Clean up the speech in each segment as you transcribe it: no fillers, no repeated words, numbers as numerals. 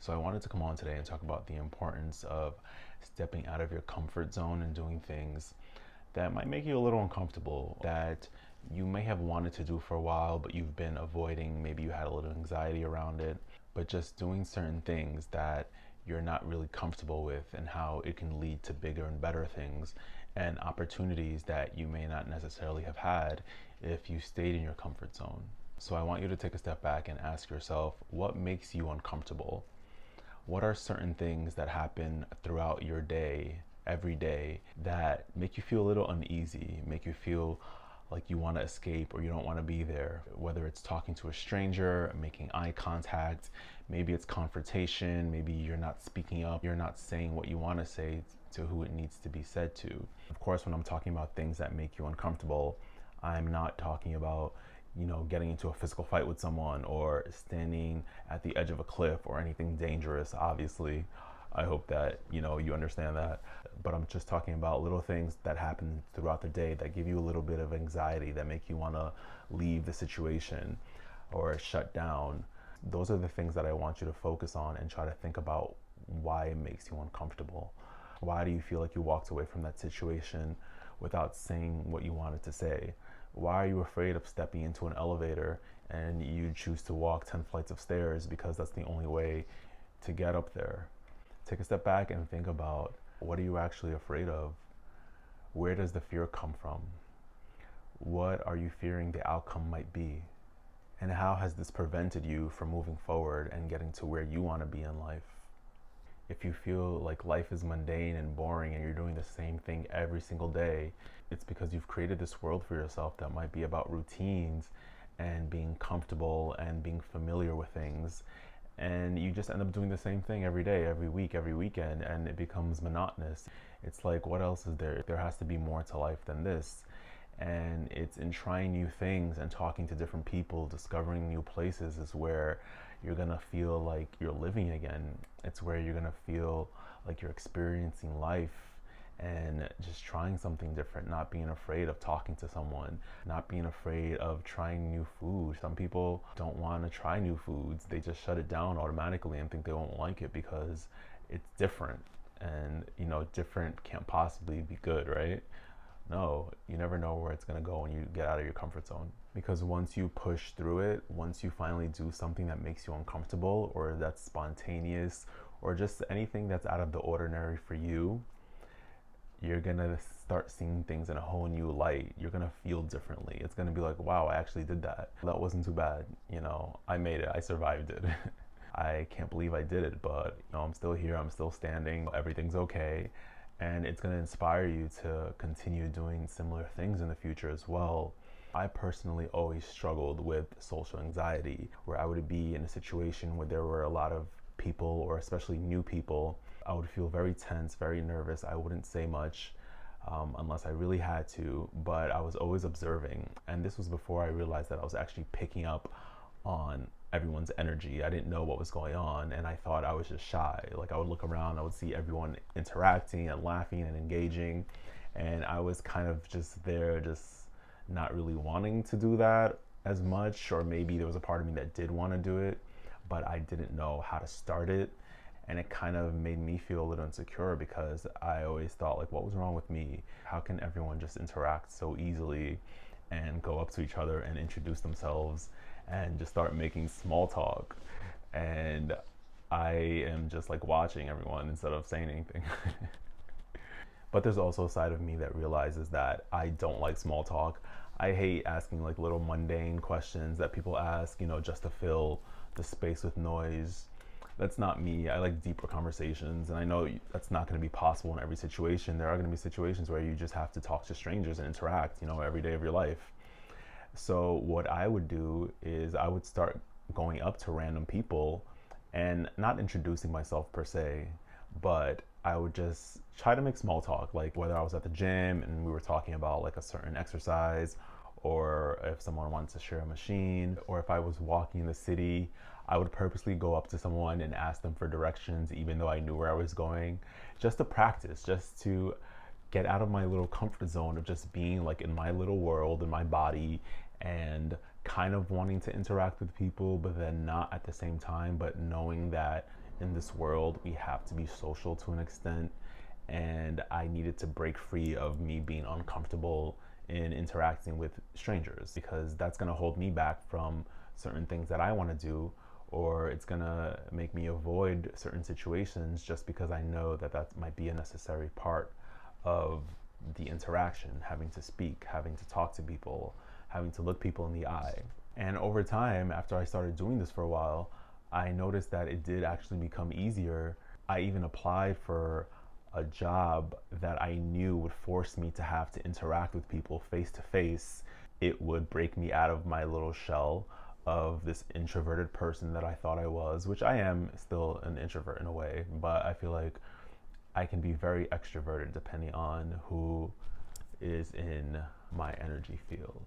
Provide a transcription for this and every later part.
So I wanted to come on today and talk about the importance of stepping out of your comfort zone and doing things that might make you a little uncomfortable, that you may have wanted to do for a while, but you've been avoiding. Maybe you had a little anxiety around it, but just doing certain things that you're not really comfortable with, and how it can lead to bigger and better things and opportunities that you may not necessarily have had if you stayed in your comfort zone. So I want you to take a step back and ask yourself, what makes you uncomfortable? What are certain things that happen throughout your day, every day, that make you feel a little uneasy, make you feel like you want to escape or you don't want to be there? Whether it's talking to a stranger, making eye contact, maybe it's confrontation, maybe you're not speaking up, you're not saying what you want to say to who it needs to be said to. Of course, when I'm talking about things that make you uncomfortable, I'm not talking about getting into a physical fight with someone or standing at the edge of a cliff or anything dangerous, obviously. I hope that, you understand that. But I'm just talking about little things that happen throughout the day that give you a little bit of anxiety, that make you want to leave the situation or shut down. Those are the things that I want you to focus on and try to think about why it makes you uncomfortable. Why do you feel like you walked away from that situation without saying what you wanted to say? Why are you afraid of stepping into an elevator and you choose to walk 10 flights of stairs because that's the only way to get up there? Take a step back and think about, what are you actually afraid of? Where does the fear come from? What are you fearing the outcome might be? And how has this prevented you from moving forward and getting to where you want to be in life? If you feel like life is mundane and boring and you're doing the same thing every single day, it's because you've created this world for yourself that might be about routines and being comfortable and being familiar with things. And you just end up doing the same thing every day, every week, every weekend, and it becomes monotonous. It's like, what else is there? There has to be more to life than this. And it's in trying new things and talking to different people, discovering new places, is where you're gonna feel like you're living again. It's where you're gonna feel like you're experiencing life and just trying something different, not being afraid of talking to someone, not being afraid of trying new food. Some people don't want to try new foods. They just shut it down automatically and think they won't like it because it's different. And different can't possibly be good, right? No, you never know where it's going to go when you get out of your comfort zone. Because once you push through it, once you finally do something that makes you uncomfortable or that's spontaneous or just anything that's out of the ordinary for you, you're going to start seeing things in a whole new light. You're going to feel differently. It's going to be like, wow, I actually did that. That wasn't too bad. I made it. I survived it. I can't believe I did it, but I'm still here. I'm still standing. Everything's okay. And it's going to inspire you to continue doing similar things in the future as well. I personally always struggled with social anxiety, where I would be in a situation where there were a lot of people, or especially new people. I would feel very tense, very nervous. I wouldn't say much unless I really had to, but I was always observing. And this was before I realized that I was actually picking up on everyone's energy. I didn't know what was going on, and I thought I was just shy. Like, I would look around, I would see everyone interacting and laughing and engaging, and I was kind of just there, just not really wanting to do that as much. Or maybe there was a part of me that did want to do it, but I didn't know how to start it. And it kind of made me feel a little insecure, because I always thought, like, what was wrong with me? How can everyone just interact so easily and go up to each other and introduce themselves and just start making small talk? And I am just like watching everyone instead of saying anything. But there's also a side of me that realizes that I don't like small talk. I hate asking like little mundane questions that people ask, just to fill the space with noise. That's not me. I like deeper conversations, and I know that's not going to be possible in every situation. There are going to be situations where you just have to talk to strangers and interact, every day of your life. So what I would do is I would start going up to random people and not introducing myself per se, but I would just try to make small talk, like whether I was at the gym and we were talking about like a certain exercise, or if someone wanted to share a machine, or if I was walking in the city, I would purposely go up to someone and ask them for directions, even though I knew where I was going, just to practice, just to get out of my little comfort zone of just being like in my little world, in my body, and kind of wanting to interact with people, but then not at the same time, but knowing that in this world, we have to be social to an extent. And I needed to break free of me being uncomfortable in interacting with strangers, because that's going to hold me back from certain things that I want to do, or it's going to make me avoid certain situations just because I know that that might be a necessary part of the interaction, having to speak, having to talk to people, having to look people in the eye. And over time, after I started doing this for a while, I noticed that it did actually become easier. I even applied for a job that I knew would force me to have to interact with people face to face. It would break me out of my little shell of this introverted person that I thought I was, which I am still an introvert in a way, but I feel like I can be very extroverted depending on who is in my energy field.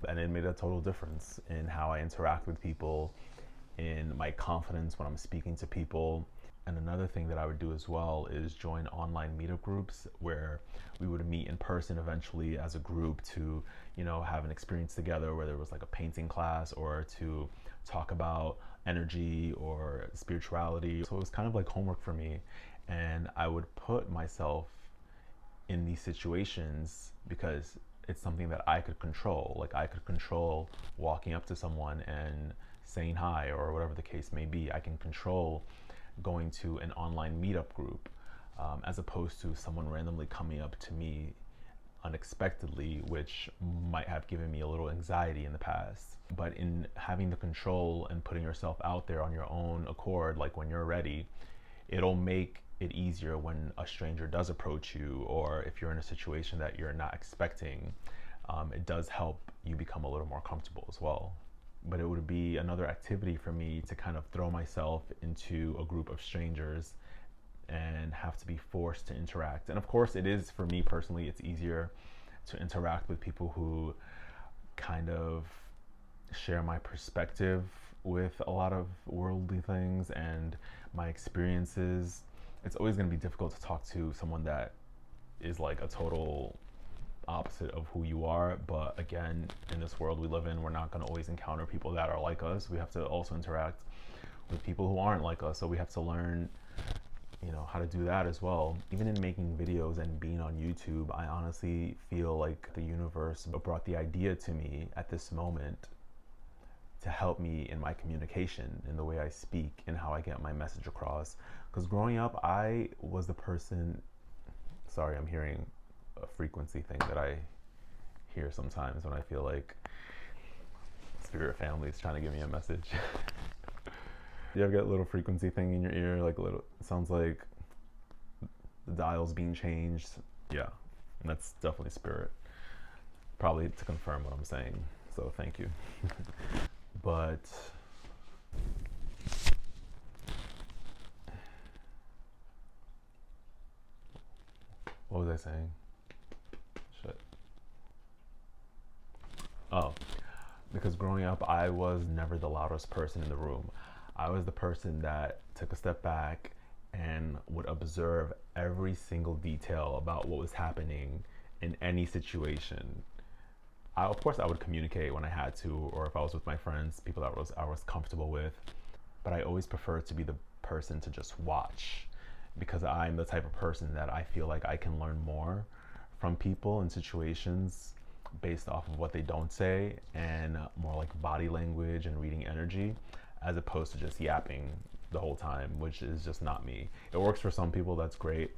And it made a total difference in how I interact with people, in my confidence when I'm speaking to people. And another thing that I would do as well is join online meetup groups where we would meet in person eventually as a group to, have an experience together, whether it was like a painting class or to talk about energy or spirituality. So it was kind of like homework for me. And I would put myself in these situations because it's something that I could control. Like I could control walking up to someone and saying hi or whatever the case may be. I can control going to an online meetup group as opposed to someone randomly coming up to me unexpectedly, which might have given me a little anxiety in the past. But in having the control and putting yourself out there on your own accord, like when you're ready, it'll make it easier when a stranger does approach you, or if you're in a situation that you're not expecting. It does help you become a little more comfortable as well. But it would be another activity for me to kind of throw myself into a group of strangers and have to be forced to interact. And of course it is, for me personally, it's easier to interact with people who kind of share my perspective with a lot of worldly things and my experiences. It's always going to be difficult to talk to someone that is like a total opposite of who you are. But again, in this world we live in, we're not going to always encounter people that are like us. We have to also interact with people who aren't like us. So we have to learn, how to do that as well. Even in making videos and being on YouTube, I honestly feel like the universe brought the idea to me at this moment to help me in my communication, in the way I speak and how I get my message across. Because growing up, I was the person, sorry, I'm hearing a frequency thing that I hear sometimes when I feel like spirit family is trying to give me a message. You ever get a little frequency thing in your ear, like a little, it sounds like the dial's being changed? Yeah, and that's definitely spirit, probably to confirm what I'm saying, so thank you. But what was I saying? Shit. Oh, because growing up, I was never the loudest person in the room. I was the person that took a step back and would observe every single detail about what was happening in any situation. Of course, I would communicate when I had to, or if I was with my friends, people that I was comfortable with. But I always preferred to be the person to just watch, because I'm the type of person that I feel like I can learn more from people and situations based off of what they don't say, and more like body language and reading energy, as opposed to just yapping the whole time, which is just not me. It works for some people, that's great,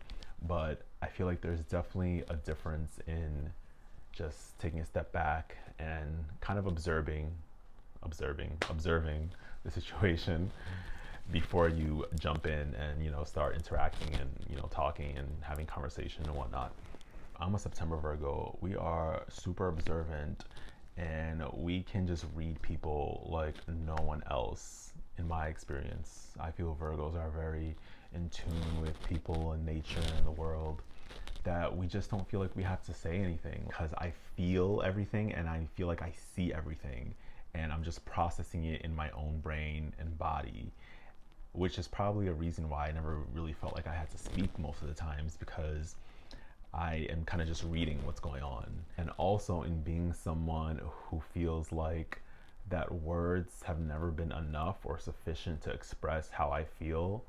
but I feel like there's definitely a difference in just taking a step back and kind of observing the situation before you jump in and start interacting and talking and having conversation and whatnot. I'm a September Virgo. We are super observant, and we can just read people like no one else. In my experience, I feel Virgos are very in tune with people and nature and the world, that we just don't feel like we have to say anything, because I feel everything and I feel like I see everything, and I'm just processing it in my own brain and body, which is probably a reason why I never really felt like I had to speak most of the times, because I am kind of just reading what's going on. And also, in being someone who feels like that words have never been enough or sufficient to express how I feel,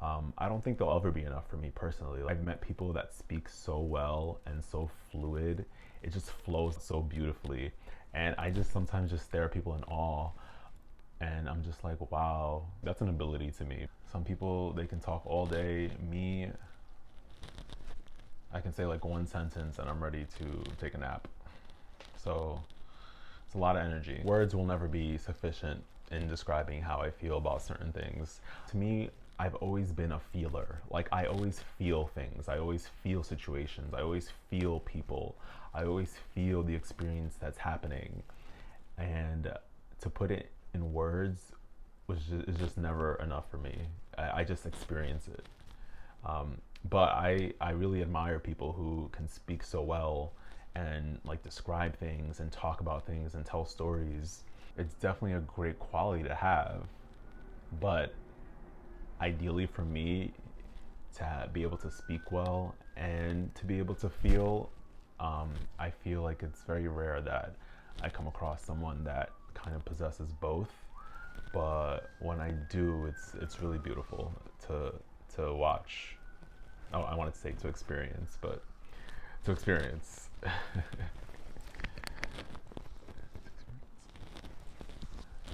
I don't think they'll ever be enough for me personally. I've met people that speak so well and so fluid. It just flows so beautifully. And I just sometimes just stare at people in awe. And I'm just like, wow, that's an ability to me. Some people, they can talk all day. Me, I can say like one sentence and I'm ready to take a nap. So it's a lot of energy. Words will never be sufficient in describing how I feel about certain things. To me, I've always been a feeler. Like, I always feel things. I always feel situations. I always feel people. I always feel the experience that's happening. And to put it in words is just never enough for me. I just experience it. But I really admire people who can speak so well and like describe things and talk about things and tell stories. It's definitely a great quality to have, but ideally for me, to be able to speak well and to be able to feel, I feel like it's very rare that I come across someone that kind of possesses both. But when I do, it's really beautiful to watch. Oh, I wanted to say to experience, but to experience.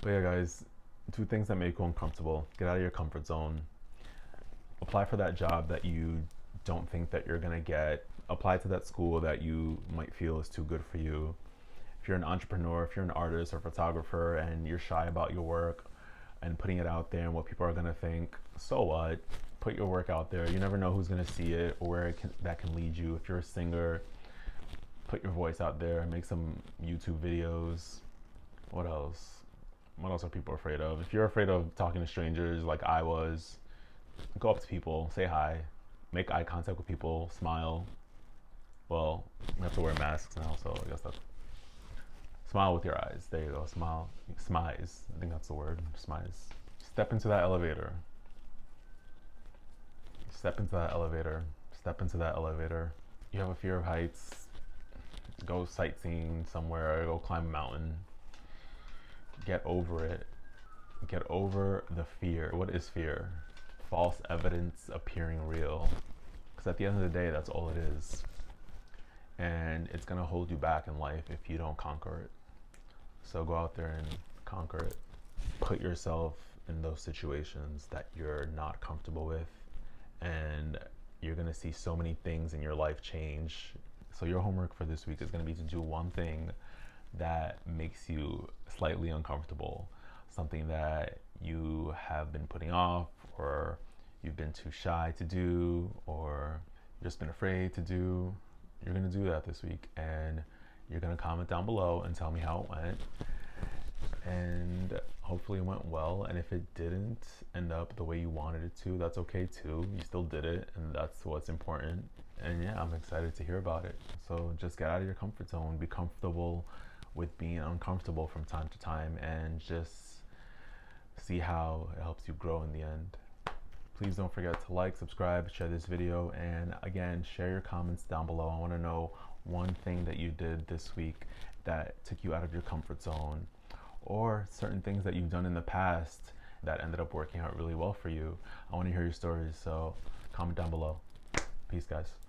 But yeah, guys, two things that make you uncomfortable: get out of your comfort zone. Apply for that job that you don't think that you're gonna get. Apply to that school that you might feel is too good for you. If you're an entrepreneur, if you're an artist or photographer and you're shy about your work and putting it out there and what people are gonna think, so what? Put your work out there. You never know who's gonna see it or where that can lead you. If you're a singer, put your voice out there, make some YouTube videos. What else? What else are people afraid of? If you're afraid of talking to strangers like I was, go up to people, say hi, make eye contact with people, smile. Well, we have to wear masks now, so I guess that's smile with your eyes. There you go. Smile. Smize. I think that's the word. Smize. Step into that elevator. Step into that elevator. Step into that elevator. You have a fear of heights. Go sightseeing somewhere. Go climb a mountain. Get over it. Get over the fear. What is fear? False evidence appearing real. Because at the end of the day, that's all it is. And it's going to hold you back in life if you don't conquer it. So go out there and conquer it. Put yourself in those situations that you're not comfortable with, and you're going to see so many things in your life change. So your homework for this week is going to be to do one thing that makes you slightly uncomfortable, something that you have been putting off, or you've been too shy to do, or you've just been afraid to do. You're going to do that this week, and you're going to comment down below and tell me how it went. And hopefully it went well. And if it didn't end up the way you wanted it to, that's okay too. You still did it, and that's what's important. And yeah, I'm excited to hear about it. So just get out of your comfort zone. Be comfortable with being uncomfortable from time to time, and just see how it helps you grow in the end. Please don't forget to like, subscribe, share this video, and again, share your comments down below. I want to know one thing that you did this week that took you out of your comfort zone, or certain things that you've done in the past that ended up working out really well for you. I want to hear your stories, so comment down below. Peace, guys.